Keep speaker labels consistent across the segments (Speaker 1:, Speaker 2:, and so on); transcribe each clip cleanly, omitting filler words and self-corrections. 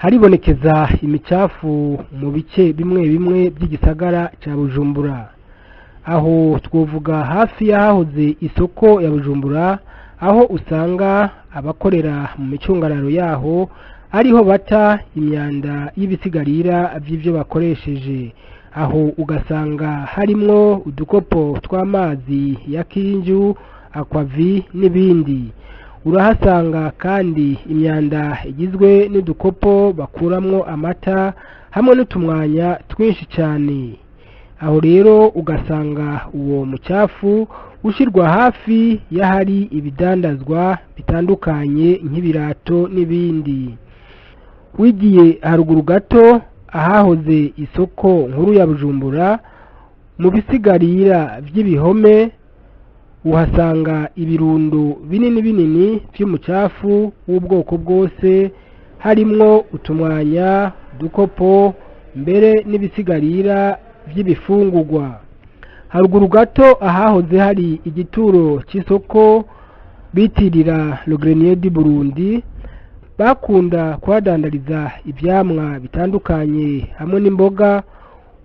Speaker 1: haribonekeza imicafu mu bice bimwe bimwe by'igisagara ca Bujumbura. Aho twovuga hafi yahoze isoko ya Bujumbura, aho usanga abakorera mu micungararo yaho ariho bata imyanda y'ibisigarira by'ivyo bakoresheje. Aho ugasanga harimwo udukopo tw'amazi ya Kinju, Aquavi n'ibindi. Urahasanga kandi imyanda igizwe n'udukopo bakuramwo amata hamwe n'utumwanya twinshi cyane. Aho rero ugasanga uwo mucafu ushirwa hafi y'ahari ibidandazwa bitandukanye nk'ibirato n'ibindi. Wigiye haruguru gato ahahoze isoko nkuru ya Bujumbura, mu bisigarira by'ibihome uhasanga ibirundo binini binini by'umucafu w'ubwoko bwose, harimwo utumwanya, dukopo, mbere n'ibisigarira by'ibifungurwa. Haruguru gato ahahoze hari igituro cy'isoko bitirira Le Grenier du Burundi, bakunda kuhadandariza ivyamwa bitandukanye hamwe n'imboga.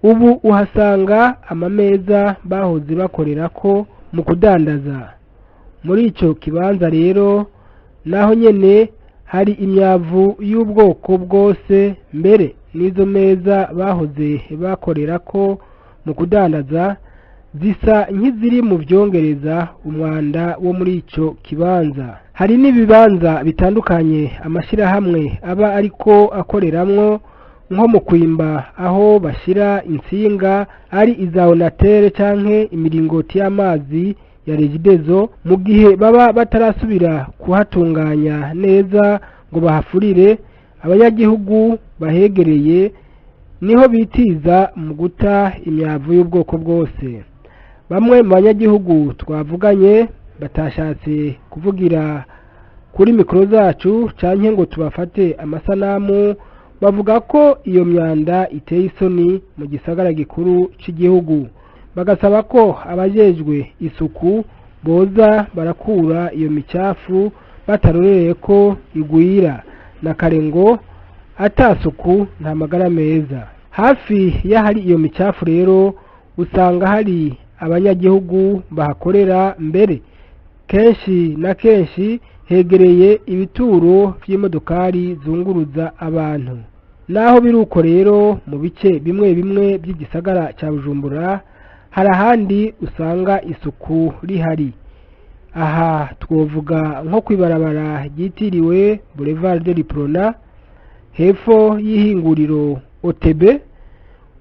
Speaker 1: Ubu uhasanga amameza bahoze bakorerako mu kudandaza. Muri ico kibanza rero naho nyene hari imyavu y'ubwoko bwose, mbere n'izo meza bahoze bakorerako mu kudandaza zisa nk'iziri mu vyongereza umwanda wo muri ico kibanza. Hari n'ibibanza bitandukanye amashirahamwe aba ariko akoreramwo, nko mu kwimba aho bashira insinga ari iza Onatel canke imiringoti y'amazi ya Regideso, mu gihe baba batarasubira kuhatunganya neza ngo bahafurire abanyagihugu bahegereye, niho bitiza mu guta imyavu y'ubwoko bwose. Bamwe mu banyagihugu twavuganye batashatse kuvugira kuri mikoro zacu canke ngo tubafate amasanamu, bavuga ko iyo myanda iteye isoni mu gisagara gikuru c'igihugu. Bagasaba ko abajejwe isuku boza barakura iyo micafu bataroreye ko igwira, na kare ngo atasuku nta magara meza. Hafi y'ahari iyo micafu rero usanga hari abanyagihugu bahakorera, mbere kenshi na kenshi hegereye ibituro vy'imodokari zunguruza abantu. Naho biruko rero mu bice bimwe bimwe by'igisagara ca Bujumbura hari ahandi usanga isuku rihari. Aha twovuga nko kwibarabara ryitiriwe Boulevard de l'Iprona, hepfo y'ihinguriro OTB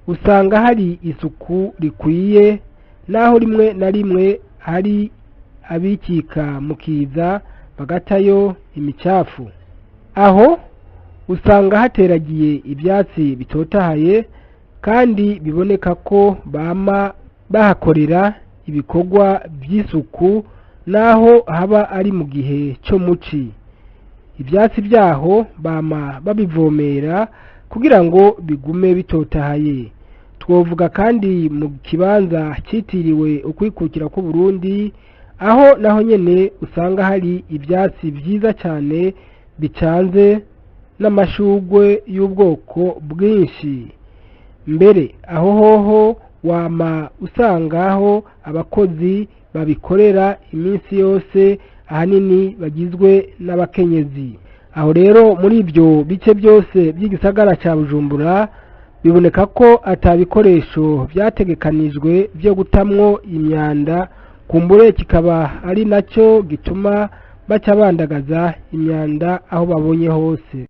Speaker 1: usanga hari isuku rikwiye, naho rimwe na rimwe hari abikika mukiza bagatayo imicafu. Aho usanga hateragiye ibyatsi bitotahaye kandi biboneka ko bama bahakorera ibikorwa by'isuku, naho haba ari mu gihe cyo muci. Ibyatsi byaho bama babivomera kugira ngo bigume bitotahaye. Twovuga kandi mu kibanza cyitiriwe ukwikukira ku Burundi, aho naho nyene usanga hari ibyatsi byiza cyane bicanze n'amashugwe y'ubwoko bwinshi. Mbere aho hoho wama usangaho abakozi babikorera iminsi yose, ahanini bagizwe n'abakenyezi. Aho rero muri ibyo bice byose by'igisagara ca Bujumbura biboneka ko atabikoresho byategekanijwe byo gutamwo imyanda, kumbure kikaba ari nacyo gituma baca bandagaza imyanda aho babonye hose.